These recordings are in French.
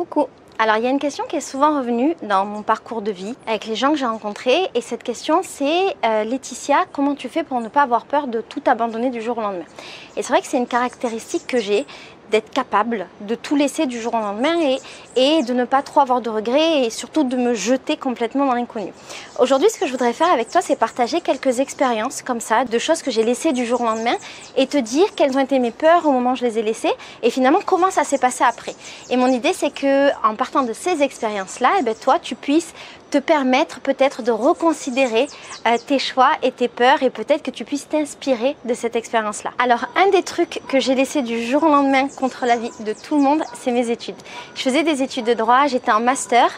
Coucou. Alors il y a une question qui est souvent revenue dans mon parcours de vie avec les gens que j'ai rencontrés et cette question c'est Laetitia, comment tu fais pour ne pas avoir peur de tout abandonner du jour au lendemain? Et c'est vrai que c'est une caractéristique que j'ai, d'être capable de tout laisser du jour au lendemain et de ne pas trop avoir de regrets et surtout de me jeter complètement dans l'inconnu. Aujourd'hui, ce que je voudrais faire avec toi, c'est partager quelques expériences comme ça, de choses que j'ai laissées du jour au lendemain et te dire quelles ont été mes peurs au moment où je les ai laissées et finalement comment ça s'est passé après. Et mon idée, c'est que en partant de ces expériences-là, toi, tu puisses te permettre peut-être de reconsidérer tes choix et tes peurs et peut-être que tu puisses t'inspirer de cette expérience-là. Alors, un des trucs que j'ai laissé du jour au lendemain contre l'avis de tout le monde, c'est mes études. Je faisais des études de droit, j'étais en master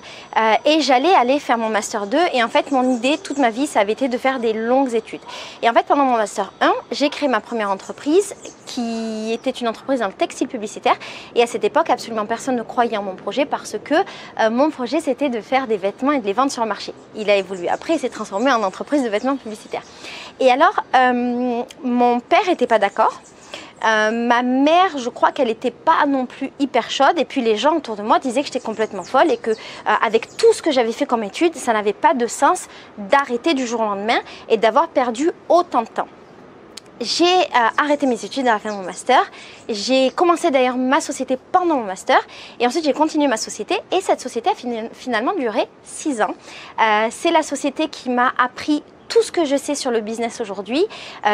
et j'allais aller faire mon master 2 et en fait, mon idée toute ma vie, ça avait été de faire des longues études. Et en fait, pendant mon master 1, j'ai créé ma première entreprise qui était une entreprise dans le textile publicitaire et à cette époque, absolument personne ne croyait en mon projet parce que mon projet, c'était de faire des vêtements et de les vendre sur le marché. Il a évolué après, il s'est transformé en entreprise de vêtements publicitaires. Et alors, mon père n'était pas d'accord. Ma mère, je crois qu'elle n'était pas non plus hyper chaude et puis les gens autour de moi disaient que j'étais complètement folle et que avec tout ce que j'avais fait comme études, ça n'avait pas de sens d'arrêter du jour au lendemain et d'avoir perdu autant de temps. J'ai arrêté mes études à la fin de mon master. J'ai commencé d'ailleurs ma société pendant mon master et ensuite j'ai continué ma société et cette société a finalement duré 6 ans. C'est la société qui m'a appris tout ce que je sais sur le business aujourd'hui.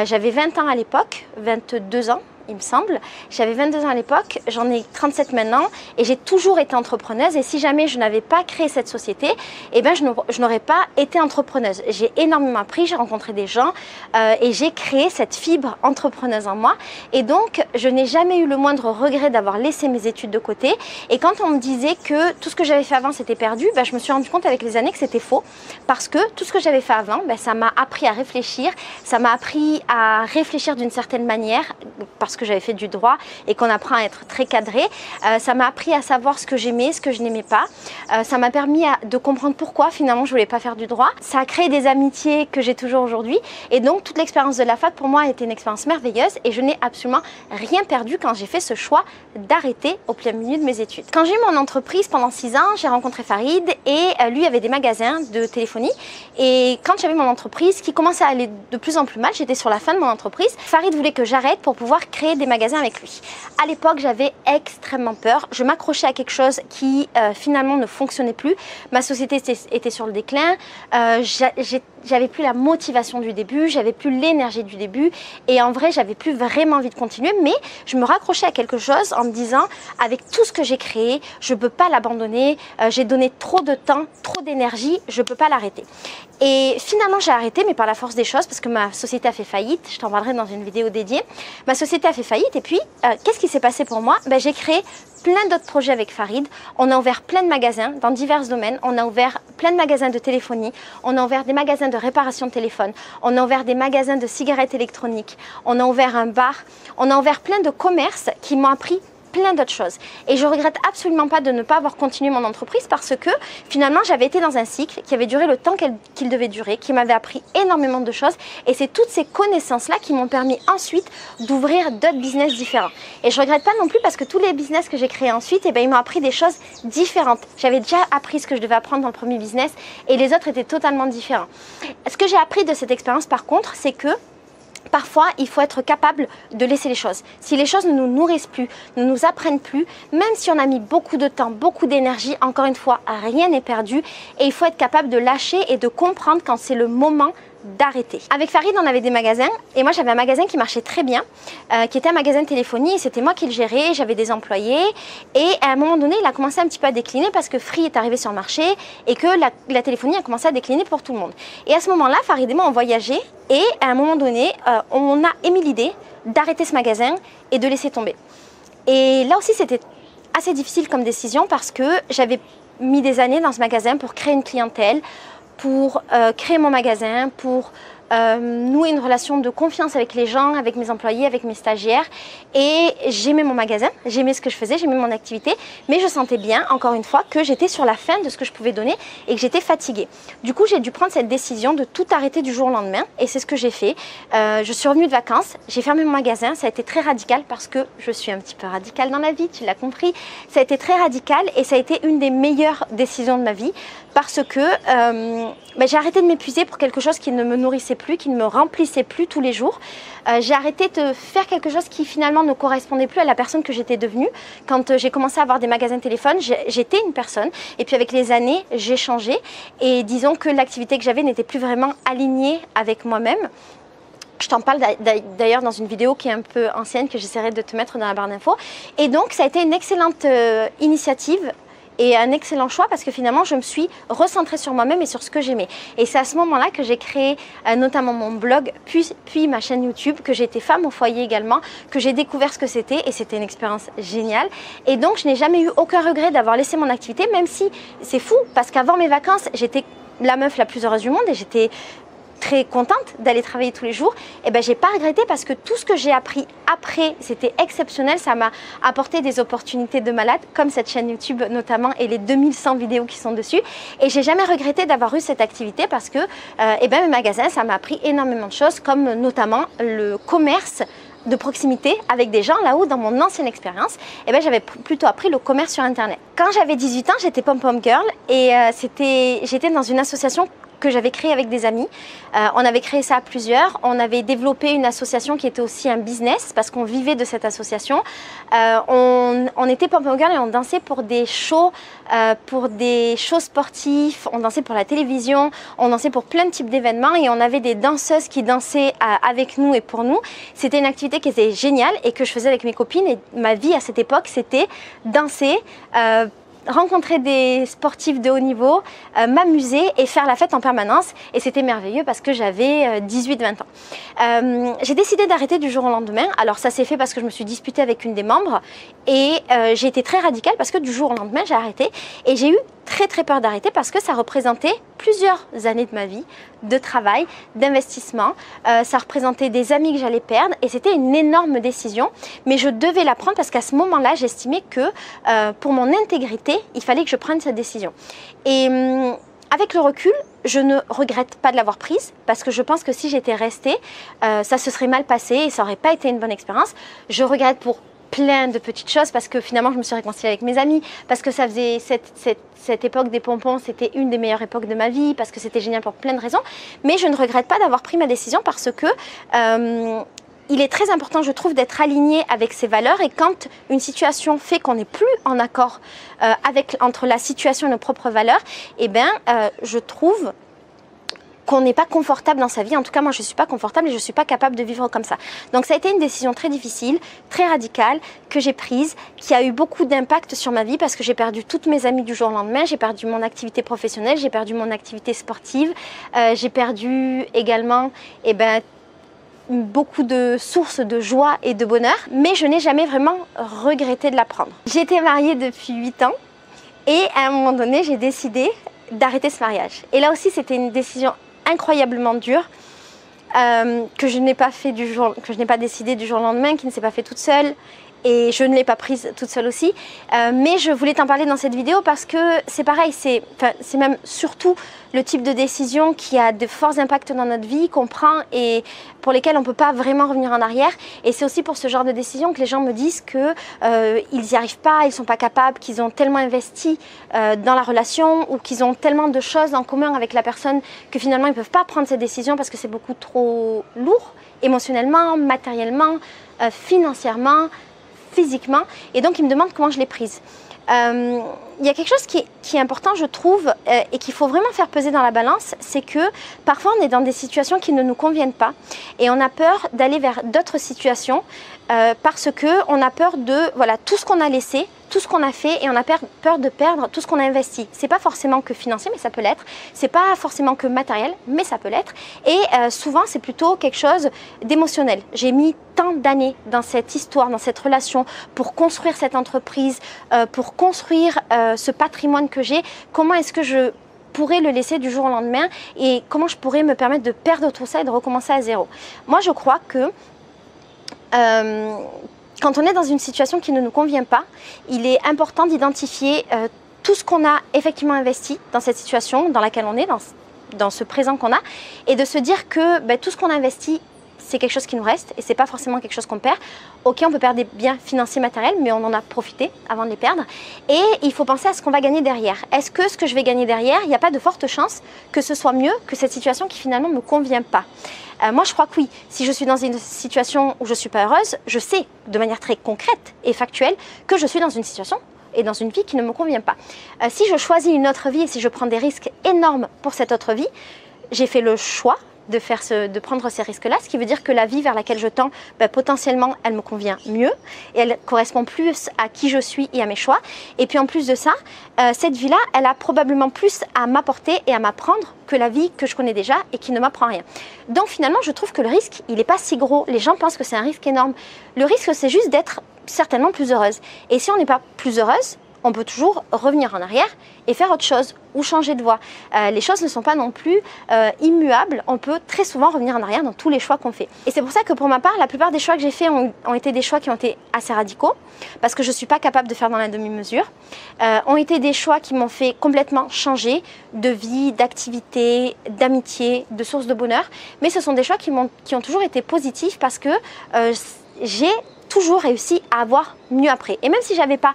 J'avais 20 ans à l'époque, 22 ans. Il me semble. J'avais 22 ans à l'époque, j'en ai 37 maintenant et j'ai toujours été entrepreneuse et si jamais je n'avais pas créé cette société, eh ben je n'aurais pas été entrepreneuse. J'ai énormément appris, j'ai rencontré des gens et j'ai créé cette fibre entrepreneuse en moi et donc je n'ai jamais eu le moindre regret d'avoir laissé mes études de côté et quand on me disait que tout ce que j'avais fait avant c'était perdu, je me suis rendu compte avec les années que c'était faux parce que tout ce que j'avais fait avant, ça m'a appris à réfléchir, ça m'a appris à réfléchir d'une certaine manière parce que j'avais fait du droit et qu'on apprend à être très cadré. Ça m'a appris à savoir ce que j'aimais, ce que je n'aimais pas. Ça m'a permis de comprendre pourquoi finalement je voulais pas faire du droit. Ça a créé des amitiés que j'ai toujours aujourd'hui et donc toute l'expérience de la fac pour moi a été une expérience merveilleuse et je n'ai absolument rien perdu quand j'ai fait ce choix d'arrêter au plein milieu de mes études. Quand j'ai eu mon entreprise pendant 6 ans, j'ai rencontré Farid et lui avait des magasins de téléphonie et quand j'avais mon entreprise qui commençait à aller de plus en plus mal, j'étais sur la fin de mon entreprise, Farid voulait que j'arrête pour pouvoir créer des magasins avec lui. À l'époque, j'avais extrêmement peur. Je m'accrochais à quelque chose qui finalement ne fonctionnait plus. Ma société était sur le déclin. J'avais plus la motivation du début, j'avais plus l'énergie du début et en vrai, j'avais plus vraiment envie de continuer. Mais je me raccrochais à quelque chose en me disant, avec tout ce que j'ai créé, je ne peux pas l'abandonner. J'ai donné trop de temps, trop d'énergie, je ne peux pas l'arrêter. Et finalement, j'ai arrêté, mais par la force des choses, parce que ma société a fait faillite. Je t'en parlerai dans une vidéo dédiée. Ma société a fait faillite et puis, qu'est-ce qui s'est passé pour moi? J'ai créé plein d'autres projets avec Farid. On a ouvert plein de magasins dans divers domaines. On a ouvert plein de magasins de téléphonie. On a ouvert des magasins de réparation de téléphone. On a ouvert des magasins de cigarettes électroniques. On a ouvert un bar. On a ouvert plein de commerces qui m'ont appris plein d'autres choses. Et je regrette absolument pas de ne pas avoir continué mon entreprise parce que finalement j'avais été dans un cycle qui avait duré le temps qu'il devait durer, qui m'avait appris énormément de choses et c'est toutes ces connaissances-là qui m'ont permis ensuite d'ouvrir d'autres business différents. Et je regrette pas non plus parce que tous les business que j'ai créés ensuite, ils m'ont appris des choses différentes. J'avais déjà appris ce que je devais apprendre dans le premier business et les autres étaient totalement différents. Ce que j'ai appris de cette expérience par contre, c'est que parfois, il faut être capable de laisser les choses. Si les choses ne nous nourrissent plus, ne nous apprennent plus, même si on a mis beaucoup de temps, beaucoup d'énergie, encore une fois, rien n'est perdu. Et il faut être capable de lâcher et de comprendre quand c'est le moment d'arrêter. Avec Farid, on avait des magasins et moi j'avais un magasin qui marchait très bien, qui était un magasin de téléphonie et c'était moi qui le gérais, j'avais des employés et à un moment donné il a commencé un petit peu à décliner parce que Free est arrivé sur le marché et que la téléphonie a commencé à décliner pour tout le monde. Et à ce moment-là, Farid et moi on voyageait et à un moment donné on a émis l'idée d'arrêter ce magasin et de laisser tomber. Et là aussi c'était assez difficile comme décision parce que j'avais mis des années dans ce magasin pour créer une clientèle, pour créer mon magasin, pour nouer une relation de confiance avec les gens, avec mes employés, avec mes stagiaires. Et j'aimais mon magasin, j'aimais ce que je faisais, j'aimais mon activité, mais je sentais bien, encore une fois, que j'étais sur la fin de ce que je pouvais donner et que j'étais fatiguée. Du coup, j'ai dû prendre cette décision de tout arrêter du jour au lendemain et c'est ce que j'ai fait. Je suis revenue de vacances, j'ai fermé mon magasin, ça a été très radical parce que je suis un petit peu radicale dans la vie, tu l'as compris. Ça a été très radical et ça a été une des meilleures décisions de ma vie parce que j'ai arrêté de m'épuiser pour quelque chose qui ne me nourrissait plus, qui ne me remplissait plus tous les jours. J'ai arrêté de faire quelque chose qui finalement ne correspondait plus à la personne que j'étais devenue. Quand j'ai commencé à avoir des magasins de téléphone, j'étais une personne et puis avec les années, j'ai changé et disons que l'activité que j'avais n'était plus vraiment alignée avec moi-même. Je t'en parle d'ailleurs dans une vidéo qui est un peu ancienne que j'essaierai de te mettre dans la barre d'infos. Et donc ça a été une excellente initiative et un excellent choix parce que finalement je me suis recentrée sur moi-même et sur ce que j'aimais. Et c'est à ce moment-là que j'ai créé notamment mon blog puis ma chaîne YouTube, que j'ai été femme au foyer également, que j'ai découvert ce que c'était et c'était une expérience géniale. Et donc je n'ai jamais eu aucun regret d'avoir laissé mon activité, même si c'est fou parce qu'avant mes vacances j'étais la meuf la plus heureuse du monde et j'étais très contente d'aller travailler tous les jours. Et ben j'ai pas regretté parce que tout ce que j'ai appris après c'était exceptionnel, ça m'a apporté des opportunités de malade comme cette chaîne YouTube notamment et les 2100 vidéos qui sont dessus et j'ai jamais regretté d'avoir eu cette activité parce que mes magasins ça m'a appris énormément de choses comme notamment le commerce de proximité avec des gens là où dans mon ancienne expérience j'avais plutôt appris le commerce sur internet. Quand j'avais 18 ans j'étais pom-pom girl et j'étais dans une association que j'avais créé avec des amis. On avait créé ça à plusieurs. On avait développé une association qui était aussi un business parce qu'on vivait de cette association. On était pom-pom girl et on dansait pour des shows sportifs. On dansait pour la télévision. On dansait pour plein de types d'événements et on avait des danseuses qui dansaient avec nous et pour nous. C'était une activité qui était géniale et que je faisais avec mes copines. Et ma vie à cette époque, c'était danser, rencontrer des sportifs de haut niveau, m'amuser et faire la fête en permanence. Et c'était merveilleux parce que j'avais 18-20 ans. J'ai décidé d'arrêter du jour au lendemain. Alors ça s'est fait parce que je me suis disputée avec une des membres et j'ai été très radicale parce que du jour au lendemain j'ai arrêté et j'ai eu très peur d'arrêter parce que ça représentait plusieurs années de ma vie, de travail, d'investissement. Ça représentait des amis que j'allais perdre et c'était une énorme décision. Mais je devais la prendre parce qu'à ce moment-là, j'estimais que pour mon intégrité, il fallait que je prenne cette décision. Et avec le recul, je ne regrette pas de l'avoir prise parce que je pense que si j'étais restée, ça se serait mal passé et ça n'aurait pas été une bonne expérience. Je regrette pour plein de petites choses parce que finalement je me suis réconciliée avec mes amis, parce que ça faisait cette époque des pompons, c'était une des meilleures époques de ma vie, parce que c'était génial pour plein de raisons, mais je ne regrette pas d'avoir pris ma décision parce que il est très important, je trouve, d'être aligné avec ses valeurs et quand une situation fait qu'on n'est plus en accord entre la situation et nos propres valeurs, je trouve qu'on n'est pas confortable dans sa vie. En tout cas, moi, je ne suis pas confortable et je ne suis pas capable de vivre comme ça. Donc, ça a été une décision très difficile, très radicale, que j'ai prise, qui a eu beaucoup d'impact sur ma vie parce que j'ai perdu toutes mes amies du jour au lendemain, j'ai perdu mon activité professionnelle, j'ai perdu mon activité sportive, j'ai perdu également, beaucoup de sources de joie et de bonheur, mais je n'ai jamais vraiment regretté de la prendre. J'étais mariée depuis 8 ans et à un moment donné, j'ai décidé d'arrêter ce mariage. Et là aussi, c'était une décision incroyablement dure que je n'ai pas décidé du jour au lendemain, qui ne s'est pas fait toute seule et je ne l'ai pas prise toute seule aussi. Mais je voulais t'en parler dans cette vidéo parce que c'est pareil, c'est même surtout le type de décision qui a de forts impacts dans notre vie, qu'on prend et pour lesquels on ne peut pas vraiment revenir en arrière. Et c'est aussi pour ce genre de décision que les gens me disent qu'ils n'y arrivent pas, ils ne sont pas capables, qu'ils ont tellement investi dans la relation ou qu'ils ont tellement de choses en commun avec la personne que finalement ils ne peuvent pas prendre cette décision parce que c'est beaucoup trop lourd émotionnellement, matériellement, financièrement, physiquement. Et donc ils me demandent comment je l'ai prise. Il y a quelque chose qui est important, je trouve, et qu'il faut vraiment faire peser dans la balance, c'est que parfois on est dans des situations qui ne nous conviennent pas et on a peur d'aller vers d'autres situations parce qu'on a peur de tout ce qu'on a laissé, tout ce qu'on a fait et on a peur de perdre tout ce qu'on a investi. C'est pas forcément que financier, mais ça peut l'être. C'est pas forcément que matériel, mais ça peut l'être. Et souvent, c'est plutôt quelque chose d'émotionnel. J'ai mis tant d'années dans cette histoire, dans cette relation pour construire cette entreprise, pour construire ce patrimoine que j'ai. Comment est-ce que je pourrais le laisser du jour au lendemain et comment je pourrais me permettre de perdre tout ça et de recommencer à zéro. Moi, je crois que quand on est dans une situation qui ne nous convient pas, il est important d'identifier tout ce qu'on a effectivement investi dans cette situation dans laquelle on est, dans ce présent qu'on a, et de se dire que tout ce qu'on a investi, c'est quelque chose qui nous reste et c'est pas forcément quelque chose qu'on perd. Ok, on peut perdre des biens financiers matériels, mais on en a profité avant de les perdre. Et il faut penser à ce qu'on va gagner derrière. Est-ce que ce que je vais gagner derrière, il n'y a pas de forte chance que ce soit mieux que cette situation qui finalement ne me convient pas? Moi, je crois que oui. Si je suis dans une situation où je ne suis pas heureuse, je sais de manière très concrète et factuelle que je suis dans une situation et dans une vie qui ne me convient pas. Si je choisis une autre vie et si je prends des risques énormes pour cette autre vie, j'ai fait le choix de prendre ces risques-là, ce qui veut dire que la vie vers laquelle je tends, potentiellement, elle me convient mieux et elle correspond plus à qui je suis et à mes choix. Et puis en plus de ça, cette vie-là, elle a probablement plus à m'apporter et à m'apprendre que la vie que je connais déjà et qui ne m'apprend rien. Donc finalement, je trouve que le risque, il n'est pas si gros. Les gens pensent que c'est un risque énorme. Le risque, c'est juste d'être certainement plus heureuse. Et si on n'est pas plus heureuse, on peut toujours revenir en arrière et faire autre chose ou changer de voie. Les choses ne sont pas non plus immuables. On peut très souvent revenir en arrière dans tous les choix qu'on fait. Et c'est pour ça que pour ma part, la plupart des choix que j'ai faits ont été des choix qui ont été assez radicaux parce que je ne suis pas capable de faire dans la demi-mesure. Ont été des choix qui m'ont fait complètement changer de vie, d'activité, d'amitié, de source de bonheur. Mais ce sont des choix qui ont toujours été positifs parce que j'ai toujours réussi à avoir mieux après. Et même si j'avais pas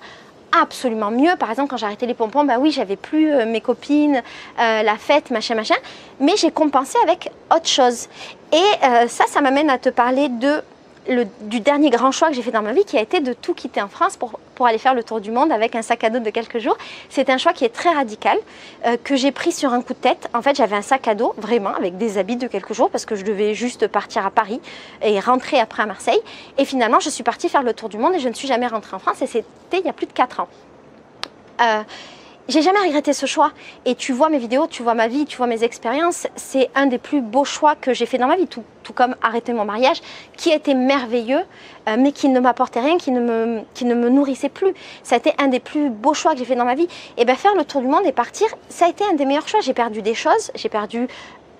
absolument mieux. Par exemple, quand j'ai arrêté les pompons, oui, j'avais plus mes copines, la fête, machin, mais j'ai compensé avec autre chose. Et ça m'amène à te parler du dernier grand choix que j'ai fait dans ma vie, qui a été de tout quitter en France pour aller faire le tour du monde avec un sac à dos de quelques jours. C'est un choix qui est très radical, que j'ai pris sur un coup de tête. En fait, j'avais un sac à dos, vraiment, avec des habits de quelques jours, parce que je devais juste partir à Paris et rentrer après à Marseille. Et finalement, je suis partie faire le tour du monde et je ne suis jamais rentrée en France. Et c'était il y a plus de 4 ans. J'ai jamais regretté ce choix et tu vois mes vidéos, tu vois ma vie, tu vois mes expériences, c'est un des plus beaux choix que j'ai fait dans ma vie, tout comme arrêter mon mariage qui a été merveilleux mais qui ne m'apportait rien, qui ne me nourrissait plus. Ça a été un des plus beaux choix que j'ai fait dans ma vie. Et faire le tour du monde et partir, ça a été un des meilleurs choix. J'ai perdu des choses, j'ai perdu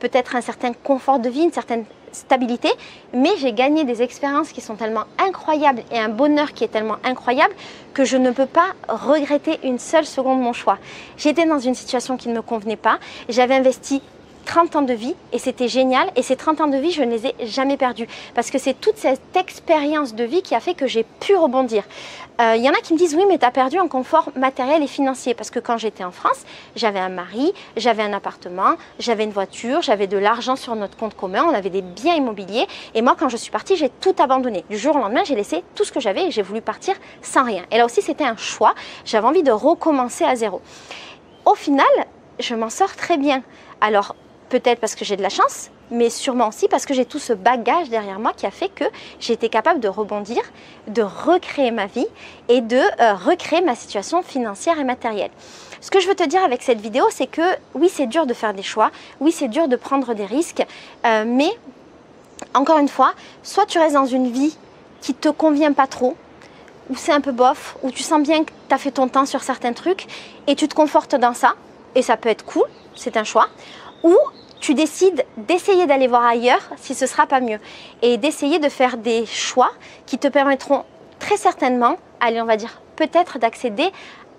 peut-être un certain confort de vie, une certaine stabilité, mais j'ai gagné des expériences qui sont tellement incroyables et un bonheur qui est tellement incroyable que je ne peux pas regretter une seule seconde mon choix. J'étais dans une situation qui ne me convenait pas, j'avais investi 30 ans de vie et c'était génial, et ces 30 ans de vie je ne les ai jamais perdus parce que c'est toute cette expérience de vie qui a fait que j'ai pu rebondir. Il y en a qui me disent oui mais tu as perdu en confort matériel et financier, parce que quand j'étais en France j'avais un mari, j'avais un appartement, j'avais une voiture, j'avais de l'argent sur notre compte commun, on avait des biens immobiliers, et moi quand je suis partie j'ai tout abandonné. Du jour au lendemain j'ai laissé tout ce que j'avais et j'ai voulu partir sans rien. Et là aussi c'était un choix, j'avais envie de recommencer à zéro. Au final je m'en sors très bien. Alors peut-être parce que j'ai de la chance, mais sûrement aussi parce que j'ai tout ce bagage derrière moi qui a fait que j'ai été capable de rebondir, de recréer ma vie et de recréer ma situation financière et matérielle. Ce que je veux te dire avec cette vidéo, c'est que oui, c'est dur de faire des choix, oui, c'est dur de prendre des risques, mais encore une fois, soit tu restes dans une vie qui ne te convient pas trop, où c'est un peu bof, où tu sens bien que tu as fait ton temps sur certains trucs et tu te confortes dans ça, et ça peut être cool, c'est un choix, ou tu décides d'essayer d'aller voir ailleurs si ce ne sera pas mieux et d'essayer de faire des choix qui te permettront très certainement, allez on va dire peut-être d'accéder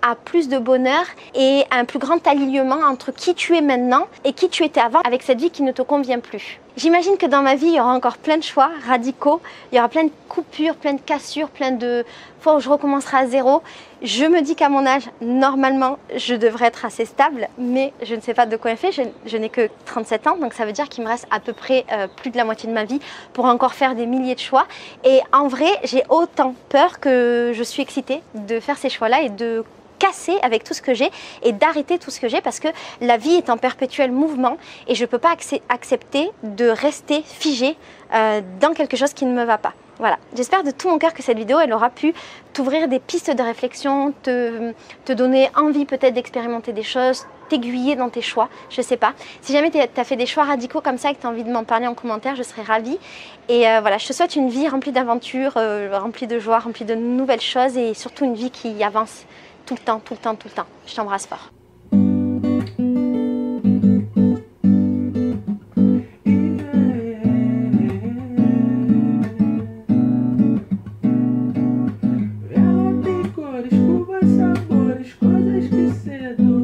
à plus de bonheur et à un plus grand alignement entre qui tu es maintenant et qui tu étais avant avec cette vie qui ne te convient plus. J'imagine que dans ma vie, il y aura encore plein de choix radicaux, il y aura plein de coupures, plein de cassures, plein de fois où je recommencerai à zéro. Je me dis qu'à mon âge, normalement, je devrais être assez stable, mais je ne sais pas de quoi elle fait. Je n'ai que 37 ans, donc ça veut dire qu'il me reste à peu près plus de la moitié de ma vie pour encore faire des milliers de choix. Et en vrai, j'ai autant peur que je suis excitée de faire ces choix-là et de casser avec tout ce que j'ai et d'arrêter tout ce que j'ai, parce que la vie est en perpétuel mouvement et je ne peux pas accepter de rester figée dans quelque chose qui ne me va pas. Voilà, j'espère de tout mon cœur que cette vidéo elle aura pu t'ouvrir des pistes de réflexion, te donner envie peut-être d'expérimenter des choses, t'aiguiller dans tes choix, je sais pas. Si jamais tu as fait des choix radicaux comme ça et que tu as envie de m'en parler en commentaire, je serais ravie. Et voilà, je te souhaite une vie remplie d'aventures, remplie de joie, remplie de nouvelles choses et surtout une vie qui avance tout le temps, tout le temps, tout le temps. Je t'embrasse fort. cedo.